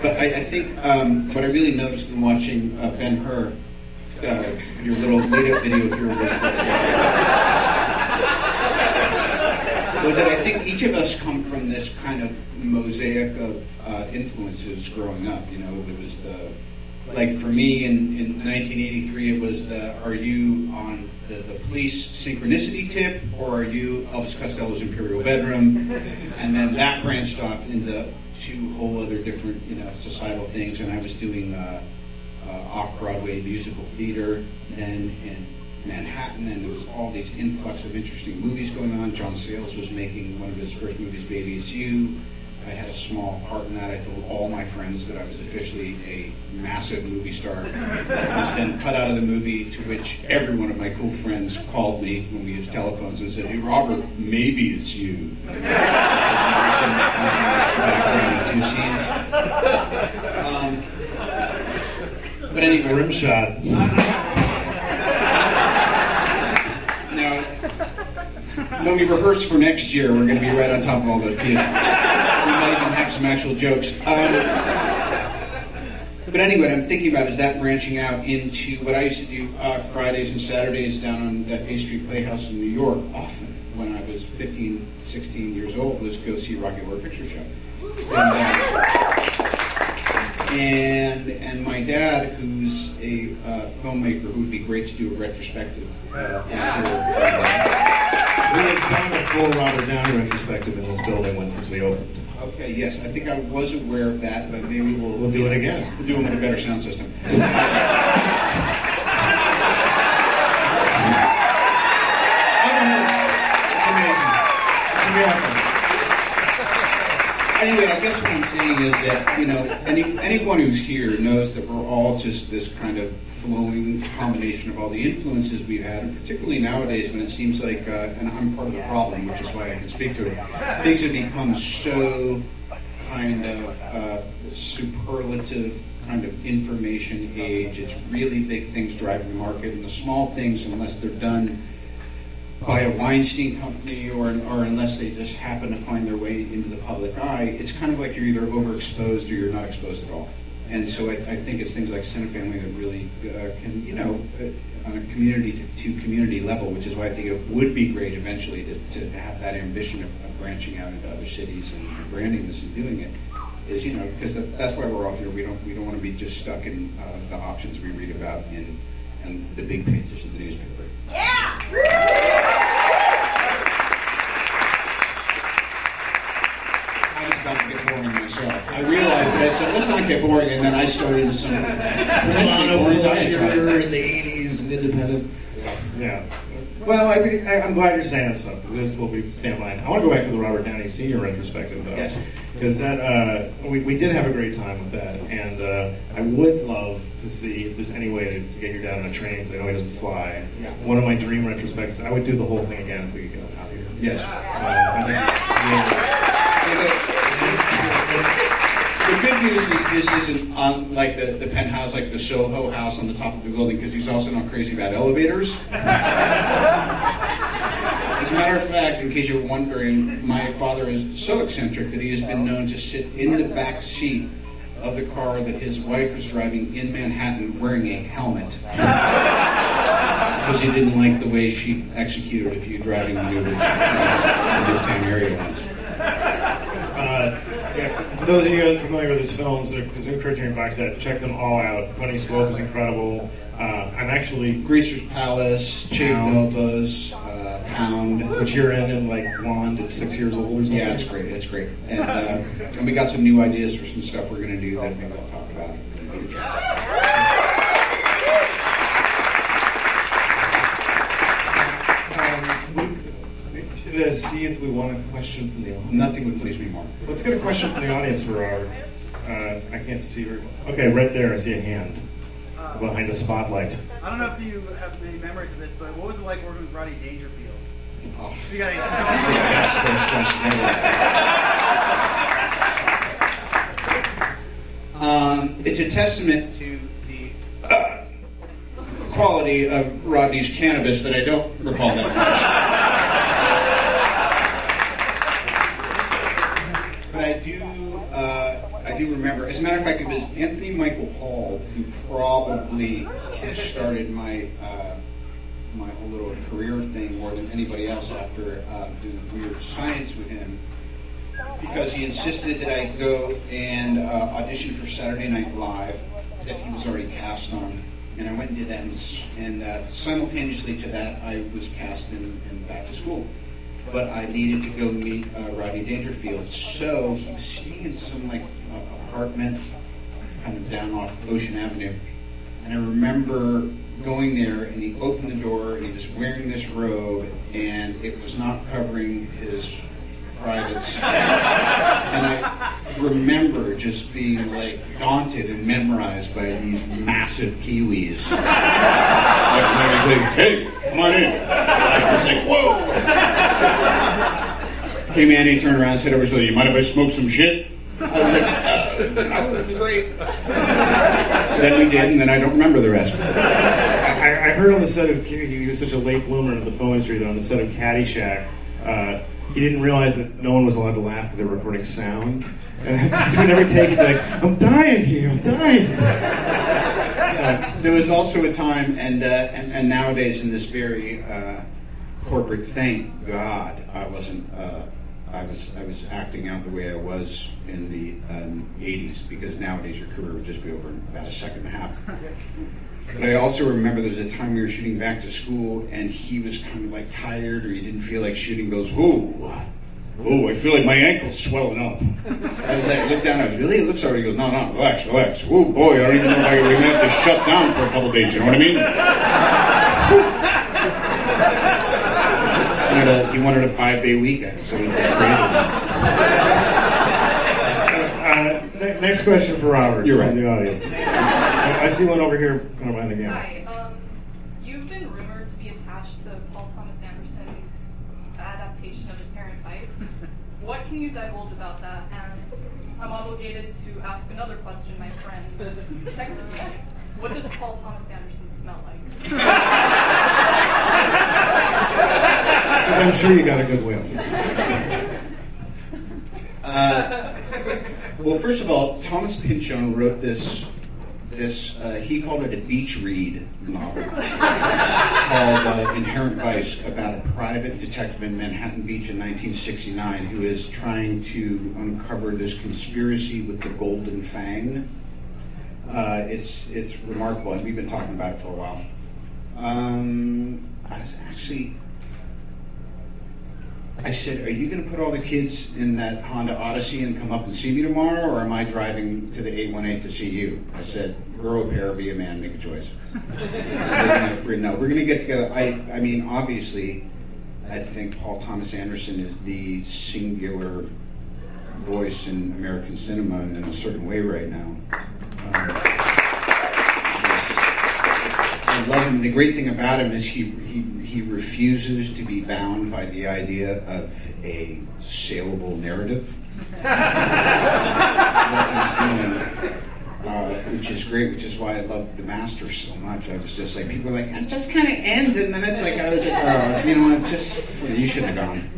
But I think what I really noticed in watching Ben-Hur, your little lead-up video here was that I think each of us come from this kind of mosaic of influences growing up. You know, there was like for me in 1983, it was are you on the police synchronicity tip, or are you Elvis Costello's Imperial Bedroom? And then that branched off into two whole other different, societal things. And I was doing off-Broadway musical theater then in Manhattan, and there was all these influx of interesting movies going on. John Sayles was making one of his first movies, Baby It's You. I had a small part in that. I told all my friends that I was officially a massive movie star. I was then cut out of the movie, to which every one of my cool friends called me when we used telephones and said, "Hey, Robert, maybe it's you." But anyway, rim shot. Now, when we rehearse for next year, we're going to be right on top of all those kids. We might even have some actual jokes. But anyway, what I'm thinking about is that branching out into what I used to do Fridays and Saturdays down on that A Street Playhouse in New York, often when I was 15, 16 years old, was go see Rocky Horror Picture Show. And my dad, who's a filmmaker who would be great to do a retrospective. We have done a full Robert Downey retrospective in this building since we opened. Okay, yes, I think I was aware of that, but maybe we'll do it again. We'll do it with a better sound system. It's amazing. It's a miracle. Anyway, I guess what I'm saying is that, anyone who's here knows that we're all just this kind of flowing combination of all the influences we've had, and particularly nowadays when it seems like, and I'm part of the problem, which is why I can speak to it, things have become so kind of superlative kind of information age. It's really big things driving the market, and the small things, unless they're done by a Weinstein company or unless they just happen to find their way into the public eye, it's kind of like you're either overexposed or you're not exposed at all. And so I think it's things like Cinefamily that really can, on a community-to-community level, which is why I think it would be great eventually to have that ambition of branching out into other cities and branding this and doing it, is, because that's why we're all here. We don't want to be just stuck in the options we read about in the big pages of the newspaper. Yeah! I was about to get boring myself. I realized that I said, let's not get boring, and then I started into some potentially boring diatribe. In the 80s and independent. Yeah. Well, I'm glad you're saying that stuff, because this will be stand by. I want to go back to the Robert Downey Sr. retrospective, though. Yes. Because that we did have a great time with that, and I would love to see if there's any way to get your dad on a train, because I know he doesn't fly. Yeah. One of my dream retrospectives, I would do the whole thing again if we could get him out here. Yes. The good news is this isn't on like the penthouse, like the Soho house on the top of the building, because he's also not crazy about elevators. As a matter of fact, in case you're wondering, my father is so eccentric that he has been known to sit in the back seat of the car that his wife was driving in Manhattan wearing a helmet. Because he didn't like the way she executed a few driving maneuvers in the Midtown area once. For those of you unfamiliar with his films, there's new Criterion box set. Check them all out. When He Spoke was incredible. I'm actually Greaser's Palace, Chafe Deltas, Pound. Which you're in like Wand is 6 years old or something. Yeah, it's great. It's great. And we got some new ideas for some stuff we're going to do that maybe we'll talk about in the future. Let's see if we want a question from the audience. Nothing would please me more. Let's get a question from the audience for our. I can't see very well. Okay, right there, I see a hand behind the spotlight. I don't know if you have any memories of this, but what was it like working with Rodney Dangerfield? Oh, You got any that's the best first question ever. It's a testament to the quality of Rodney's cannabis that I don't recall that much. But I do remember. As a matter of fact, it was Anthony Michael Hall who probably started my my whole little career thing more than anybody else after doing weird science with him, because he insisted that I go and audition for Saturday Night Live that he was already cast on. And I went and did that, and simultaneously to that, I was cast in Back to School. But I needed to go meet Rodney Dangerfield, so he was staying in some like apartment kind of down off Ocean Avenue. And I remember going there, and he opened the door, and he was wearing this robe, and it was not covering his privates. And I remember just being like daunted and memorized by these massive Kiwis. Like, I was like, hey, come on in. I was like, whoa. Hey man, he turned around and said, you mind if I smoke some shit? I was like, no, this is great. Then we did, and then I don't remember the rest. I heard on the set of, he was such a late bloomer in the film industry, that on the set of Caddyshack, he didn't realize that no one was allowed to laugh because they were recording sound. And he would never take it, like, I'm dying here, I'm dying. There was also a time, and nowadays in this very corporate, thank God, I wasn't. I was acting out the way I was in the 80s, because nowadays your career would just be over in about a second and a half. But I also remember there was a time we were shooting Back to School, and he was kind of like tired, or he didn't feel like shooting. Goes, oh, I feel like my ankle's swelling up. I was like, look down. I was, really? It looks already. He goes, no, relax. Oh boy, I don't even know if we may have to shut down for a couple of days. You know what I mean? He wanted a 5-day weekend, so we just created it. Next question for Robert. You're right. From the audience. I see one over here, kind of behind the camera. Hi. You've been rumored to be attached to Paul Thomas Anderson's adaptation of Inherent Vice. What can you divulge about that? And I'm obligated to ask another question. My friend texted me. What does Paul Thomas Anderson smell like? Because I'm sure you got a good whiff. Well, first of all, Thomas Pynchon wrote this he called it a beach read novel called Inherent Vice, about a private detective in Manhattan Beach in 1969 who is trying to uncover this conspiracy with the Golden Fang. It's remarkable, and we've been talking about it for a while. I said, are you going to put all the kids in that Honda Odyssey and come up and see me tomorrow, or am I driving to the 818 to see you? I said, grow a pair, be a man, make a choice. We're going to get together. I mean, obviously, I think Paul Thomas Anderson is the singular voice in American cinema in a certain way right now. I love him. The great thing about him is he refuses to be bound by the idea of a saleable narrative. That's what he's doing, which is great, which is why I love The Master so much. I was just like, people are like, it just kind of ends, and then it's like, I was like, you know what, you shouldn't have gone.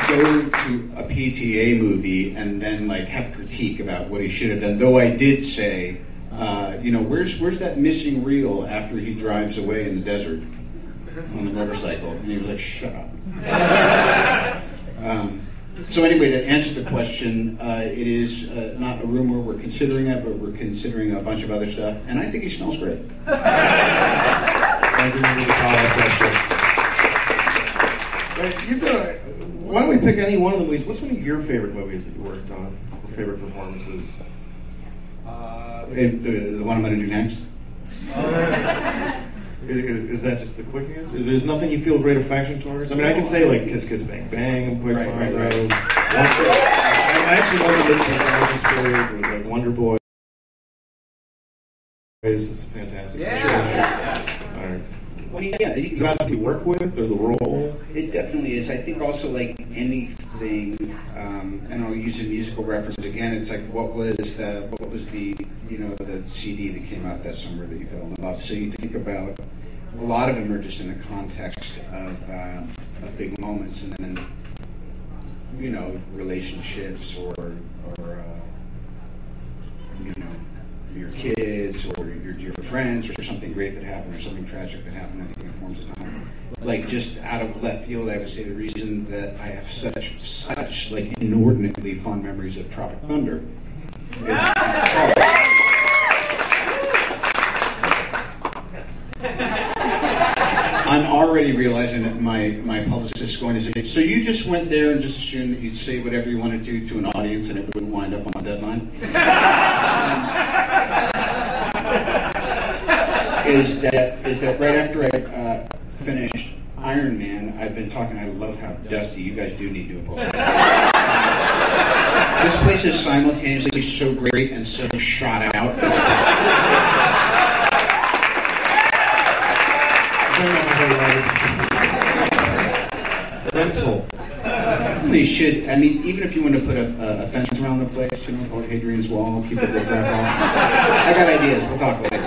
Go to a PTA movie and then like have critique about what he should have done. Though I did say, where's that missing reel after he drives away in the desert on the motorcycle? And he was like, shut up. So anyway, to answer the question, it is not a rumor. We're considering it, but we're considering a bunch of other stuff. And I think he smells great. Thank you for the follow-up question. Why don't we pick any one of the movies? What's one of your favorite movies that you worked on? Or favorite performances? The one I'm going to do next? Is that just the quick answer? There's nothing you feel great affection towards? I mean, I can say like Kiss Kiss Bang Bang and Quick Fire Road. I actually love the mid-2000s period with like Wonder Boy. It's fantastic. Yeah. All right. Well, yeah. Is it about who you work with or the role? It definitely is. I think also like anything, and I'll use a musical reference again. It's like what was the the CD that came out that summer that you fell in love. So you think about a lot of them are just in the context of big moments, and then you know, relationships or you know, your kids or your friends or something great that happened or something tragic that happened. I think it forms a time. Like just out of left field, I would say the reason that I have such like inordinately fond memories of Tropic Thunder is I'm already realizing that my publicist is going to say, so you just went there and just assumed that you'd say whatever you wanted to an audience and it wouldn't wind up on deadline? Is that right after I finished Iron Man, I've been talking, I love how dusty, you guys do need new posters. This place is simultaneously so great and so shot out. Rental. They should. I mean, even if you want to put a fence around the place, you know, called Hadrian's Wall, keep it riff raff. I got ideas. We'll talk later.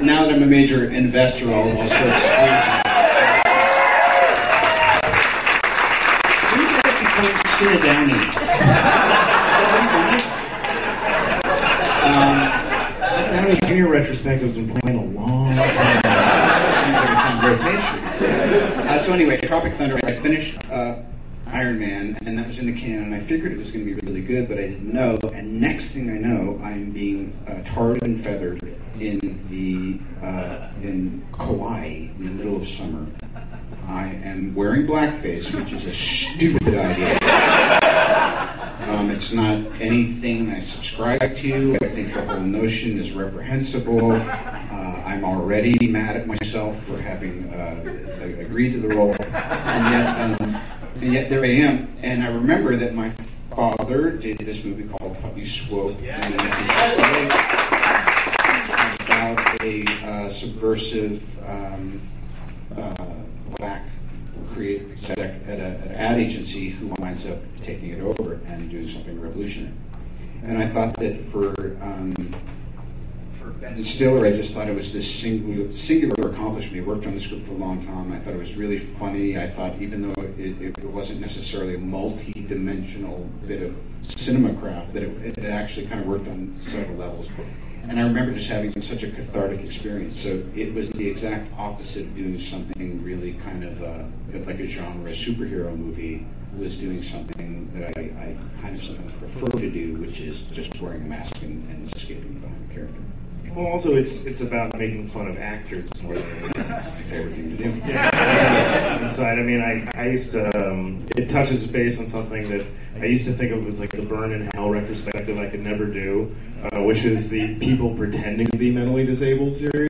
Now that I'm a major investor, I'll start squeezing. When did that become Downey? Is that what you wanted? Downey Jr. retrospective's been playing a long time. Seems like it's on rotation. So anyway, Tropic Thunder, I finished Iron Man, and that was in the can, and I figured it was going to be really good, but I didn't know. And next thing I know, I'm being tarred and feathered in Kauai in the middle of summer. I am wearing blackface, which is a stupid idea. It's not anything I subscribe to. I think the whole notion is reprehensible. I'm already mad at myself for having agreed to the role, and yet there I am. And I remember that my father did this movie called Puppy Swope in 1968 about a subversive black creative exec at an ad agency who winds up taking it over and doing something revolutionary. And I thought that for Ben Stiller, I just thought it was this singular accomplishment. He worked on the script for a long time. I thought it was really funny. I thought even though it wasn't necessarily a multi-dimensional bit of cinema craft, that it actually kind of worked on several levels. And I remember just having such a cathartic experience. So it was the exact opposite of doing something really kind of like a genre superhero movie. Was doing something that I kind of sometimes prefer to do, which is just wearing a mask and escaping behind a character. Well, also, it's about making fun of actors more than anything. That's my favorite thing to do. Yeah. Inside, I mean, I used to, it touches base on something that I used to think of as like the Burn in Hell retrospective I could never do, which is the people pretending to be mentally disabled series.